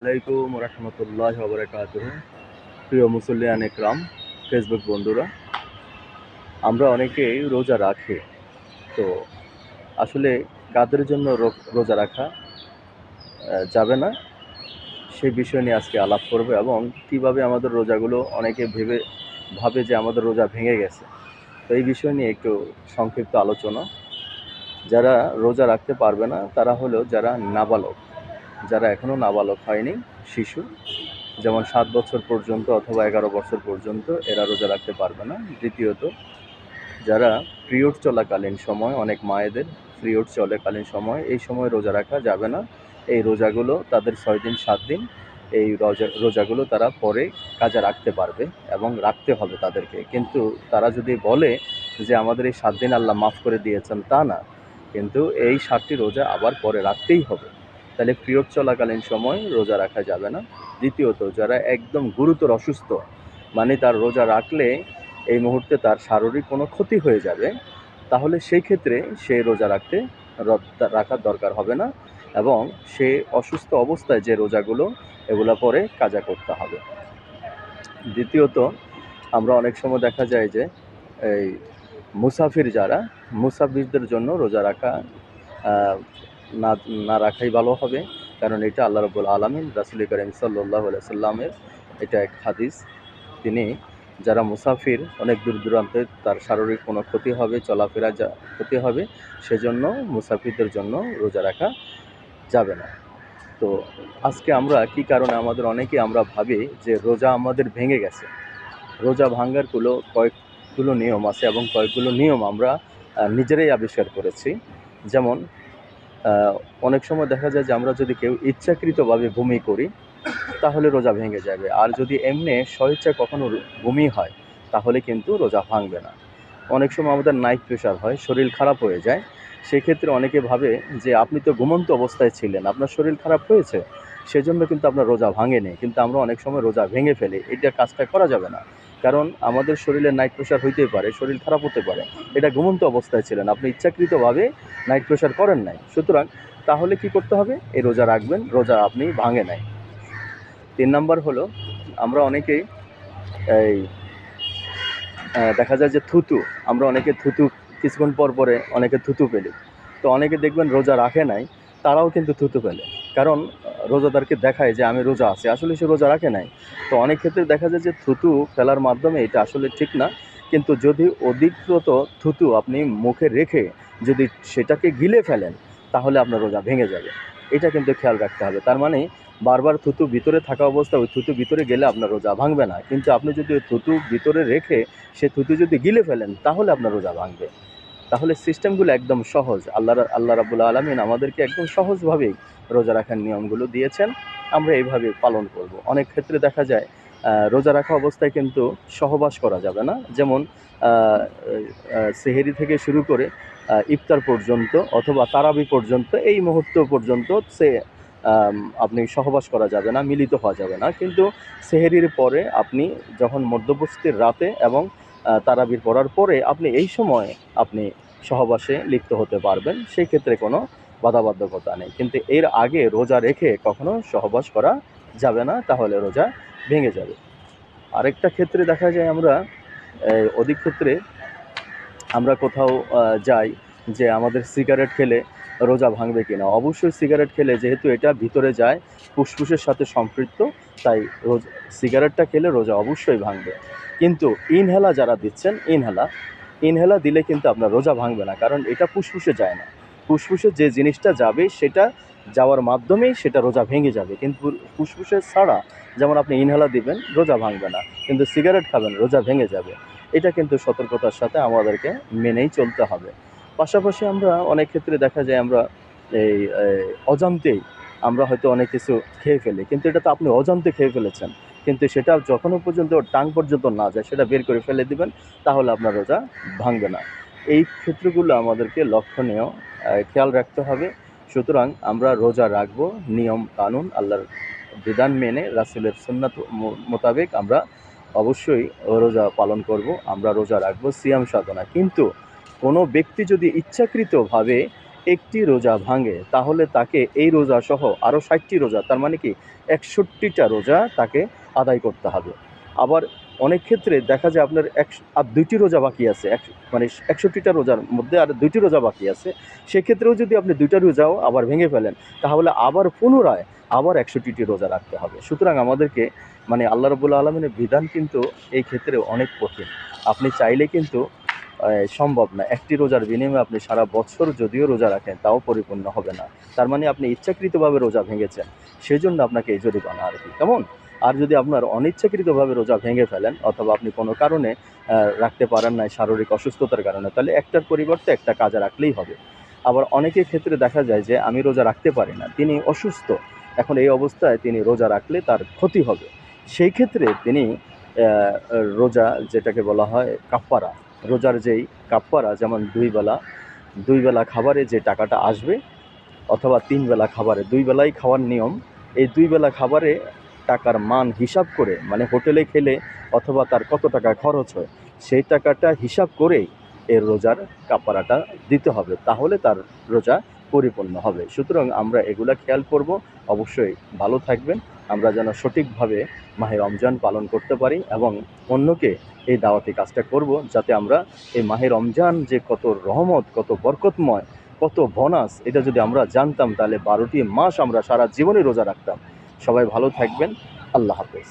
আলাইকুম রহমতুল্লাহ বারাকাতুহু। প্রিয় মুসল্লিয়ান একরাম, ফেসবুক বন্ধুরা, আমরা অনেকেই রোজা রাখি। তো আসলে কাদের জন্য রোজা রাখা যাবে না, সেই বিষয় নিয়ে আজকে আলাপ করব এবং কিভাবে আমাদের রোজাগুলো অনেকে ভাবে যে আমাদের রোজা ভেঙে গেছে। তো এই বিষয় নিয়ে একটু সংক্ষিপ্ত আলোচনা। যারা রোজা রাখতে পারবে না তারা হলো যারা নাবালক, যারা এখনও নাবালক হয়নি, শিশু, যেমন 7 বছর পর্যন্ত অথবা 11 বছর পর্যন্ত এরা রোজা রাখতে পারবে না। দ্বিতীয়ত, যারা পিরিয়ড চলাকালীন সময়, অনেক মায়েদের পিরিয়ড চলাকালীন সময়, এই সময় রোজা রাখা যাবে না। এই রোজাগুলো তাদের 6 দিন 7 দিন, এই রোজাগুলো তারা পরে কাজে রাখতে পারবে এবং রাখতে হবে তাদেরকে। কিন্তু তারা যদি বলে যে আমাদের এই 7 দিন আল্লাহ মাফ করে দিয়েছেন, তা না, কিন্তু এই 7টি রোজা আবার পরে রাখতেই হবে। তাহলে পিরিয়ড চলাকালীন সময় রোজা রাখা যাবে না। দ্বিতীয়ত, যারা একদম গুরুতর অসুস্থ, মানে তার রোজা রাখলে এই মুহূর্তে তার শারীরিক কোনো ক্ষতি হয়ে যাবে, তাহলে সেই ক্ষেত্রে সে রোজা রাখার দরকার হবে না এবং সে অসুস্থ অবস্থায় যে রোজাগুলো, এগুলো পরে কাজা করতে হবে। দ্বিতীয়ত, আমরা অনেক সময় দেখা যায় যে এই মুসাফিরদের জন্য রোজা রাখা না না রাখাই ভালো হবে। কারণ এটা আল্লাহ রাব্বুল আলামিন, রাসূল করিম সাল্লাল্লাহু আলাইহি সাল্লামের এটা এক হাদিস। তিনি, যারা মুসাফির, অনেক দূর দূরান্তে, তার শারীরিক কোনো ক্ষতি হবে, চলাফেরা ক্ষতি হবে, সেজন্য মুসাফিরদের জন্য রোজা রাখা যাবে না। তো আজকে আমরা কি কারণে অনেকেই আমরা ভাবি যে রোজা আমাদের ভেঙে গেছে। রোজা ভাঙার কয়েকগুলো নিয়ম আছে এবং কয়েকগুলো নিয়ম আমরা নিজেরাই আবিষ্কার করেছি। যেমন অনেক সময় দেখা যায় যে আমরা যদি কেউ ইচ্ছাকৃতভাবে বমি করি, তাহলে রোজা ভেঙে যাবে। আর যদি এমনি স্বইচ্ছায় কখনো বমি হয়, তাহলে কিন্তু রোজা ভাঙবে না। অনেক সময় আমাদের নাইট প্রেশার হয়, শরীর খারাপ হয়ে যায়। সেক্ষেত্রে অনেকে ভাবে যে আপনি তো ঘুমন্ত অবস্থায় ছিলেন, আপনার শরীর খারাপ হয়েছে, সেজন্য কিন্তু আপনার রোজা ভাঙেনি। কিন্তু আমরা অনেক সময় রোজা ভেঙে ফেলি। এটা কাজটা করা যাবে না। কারণ আমাদের শরীরে নাইট প্রেশার হইতেই পারে, শরীর খারাপ হতে পারে। এটা ঘুমন্ত অবস্থায় ছিলেন, আপনি ইচ্ছাকৃতভাবে নাইট প্রেশার করেন নাই। সুতরাং তাহলে কি করতে হবে? এই রোজা রাখবেন, রোজা আপনি ভাঙে নাই। 3 নাম্বার হলো, আমরা অনেকেই এই দেখা যায় যে আমরা অনেকে কিছুক্ষণ পর পরে অনেকে থুতু ফেলি। তো অনেকে দেখবেন রোজা রাখে নাই, তারাও কিন্তু থুতু ফেলে। কারণ রোজাদারকে দেখায় যে আমি রোজা আছি, আসলে সে রোজা রাখে নাই। তো অনেক ক্ষেত্রে দেখা যায় যে থুতু ফেলার মাধ্যমে এটা আসলে ঠিক না। কিন্তু যদি অধিকৃত থুতু আপনি মুখে রেখে যদি সেটাকে গিলে ফেলেন, তাহলে আপনার রোজা ভেঙে যাবে। এটা কিন্তু খেয়াল রাখতে হবে। তার মানে বারবার থুতু ভিতরে থাকা অবস্থায় ওই থুতু ভিতরে গেলে আপনার রোজা ভাঙবে না। কিন্তু আপনি যদি ওই থুতু ভিতরে রেখে সে থুতু যদি গিলে ফেলেন, তাহলে আপনার রোজা ভাঙবে। তাহলে সিস্টেমগুলো একদম সহজ। আল্লাহ রাব্বুল আলামিন আমাদেরকে একদম সহজভাবেই রোজা রাখার নিয়মগুলো দিয়েছেন। আমরা এইভাবে পালন করব। অনেক ক্ষেত্রে দেখা যায় রোজা রাখা অবস্থায় কিন্তু সহবাস করা যাবে না। যেমন সেহেরি থেকে শুরু করে ইফতার পর্যন্ত অথবা তারাবি পর্যন্ত, এই মুহূর্ত পর্যন্ত আপনি সহবাস করা যাবে না, মিলিত হওয়া যাবে না। কিন্তু সেহেরির পরে আপনি যখন মধ্যবর্তী রাতে এবং তারাবির পড়ার পরে আপনি এই সময় আপনি সহবাসে লিপ্ত হতে পারবেন। সেই ক্ষেত্রে কোনো বাধাবাধকতা নেই। কিন্তু এর আগে রোজা রেখে কখনো সহবাস করা যাবে না, তাহলে রোজা ভেঙে যাবে। আরেকটা ক্ষেত্রে দেখা যায় আমরা অধিক ক্ষেত্রে আমরা কোথাও যাই যে আমাদের সিগারেট খেলে রোজা ভাঙবে কিনা। অবশ্যই সিগারেট খেলে, যেহেতু এটা ভিতরে যায়, ফুসফুসের সাথে সম্পৃক্ত, তাই সিগারেটটা খেলে রোজা অবশ্যই ভাঙবে। কিন্তু যারা দিচ্ছেন, ইনহেলা দিলে কিন্তু আপনার রোজা ভাঙবে না, কারণ এটা ফুসফুসে যায় না। ফুসফুসে যে জিনিসটা যাবে সেটা যাওয়ার মাধ্যমেই সেটা রোজা ভেঙে যাবে। কিন্তু ফুসফুসে ছাড়া, যেমন আপনি ইনহেলা দিবেন, রোজা ভাঙবে না, কিন্তু সিগারেট খাবেন, রোজা ভেঙে যাবে। এটা কিন্তু সতর্কতার সাথে আমাদেরকে মেনেই চলতে হবে। পাশাপাশি আমরা অনেক ক্ষেত্রে দেখা যায় আমরা এই অজান্তেই আমরা হয়তো অনেক কিছু খেয়ে ফেলি, কিন্তু এটা তো আপনি অজান্তে খেয়ে ফেলেছেন। কিন্তু সেটা যখনও পর্যন্ত টাং পর্যন্ত না যায়, সেটা বের করে ফেলে দিবেন, তাহলে আপনার রোজা ভাঙবে না। এই ক্ষেত্রগুলো আমাদেরকে লক্ষণীয় খেয়াল রাখতে হবে। সুতরাং আমরা রোজা রাখবো নিয়ম কানুন, আল্লাহর বিধান মেনে, রাসূলের সুন্নাত মোতাবেক আমরা অবশ্যই রোজা পালন করব। আমরা রোজা রাখবো সিয়াম সাধনা। কিন্তু কোনো ব্যক্তি যদি ইচ্ছাকৃতভাবে একটি রোজা ভাঙে তাহলে তাকে এই রোজা সহ আরও 60টি রোজা, তার মানে কি 61টা রোজা তাকে আদায় করতে হবে। আবার অনেক ক্ষেত্রে দেখা যায় আপনার আর 2টি রোজা বাকি আছে, মানে 61টা রোজার মধ্যে আর 2টি রোজা বাকি আছে। সেক্ষেত্রেও যদি আপনি 2টা রোজাও আবার ভেঙে ফেলেন তাহলে আবার পুনরায় আবার 61টি রোজা রাখতে হবে। সুতরাং আমাদেরকে মানে আল্লাহ রাব্বুল আলামিনের বিধান কিন্তু এই ক্ষেত্রে অনেক কঠিন। আপনি চাইলে কিন্তু সম্ভব না। একটি রোজার বিনিময়ে আপনি সারা বছর যদিও রোজা রাখেন তাও পরিপূর্ণ হবে না। তার মানে আপনি ইচ্ছাকৃতভাবে রোজা ভেঙেছেন, সেজন্য আপনাকে এই জরিমানা আর কি, কেমন? আর যদি আপনার অনিচ্ছাকৃতভাবে রোজা ভেঙে ফেলেন অথবা আপনি কোনো কারণে রাখতে পারেন না শারীরিক অসুস্থতার কারণে, তাহলে একটার পরিবর্তে একটা কাজা রাখলেই হবে। আবার অনেকের ক্ষেত্রে দেখা যায় যে আমি রোজা রাখতে পারি না, তিনি অসুস্থ, এখন এই অবস্থায় তিনি রোজা রাখলে তার ক্ষতি হবে। সেই ক্ষেত্রে তিনি রোজা, যেটাকে বলা হয় কাফফারা, রোজার যেই কাফফারা, যেমন দুই বেলা খাবারে যে টাকাটা আসবে অথবা 3 বেলা খাবারে, 2 বেলাই খাওয়ার নিয়ম, এই 2 বেলা খাবারে টাকার মান হিসাব করে, মানে হোটেলে খেলে অথবা তার কত টাকা খরচ হয় সেই টাকাটা হিসাব করেই এর রোজার কাফারাটা দিতে হবে, তাহলে তার রোজা পরিপূর্ণ হবে। সুতরাং আমরা এগুলা খেয়াল করব। অবশ্যই ভালো থাকবেন, আমরা যেন সঠিকভাবে মাহে রমজান পালন করতে পারি এবং অন্যকে এই দাওয়াতি কাজটা করব, যাতে আমরা এই মাহে রমজান যে কত রহমত, কত বরকতময়, কত বোনাস, এটা যদি আমরা জানতাম তাহলে 12টি মাস আমরা সারা জীবনে রোজা রাখতাম। সবাই ভালো থাকবেন। আল্লাহ হাফেজ।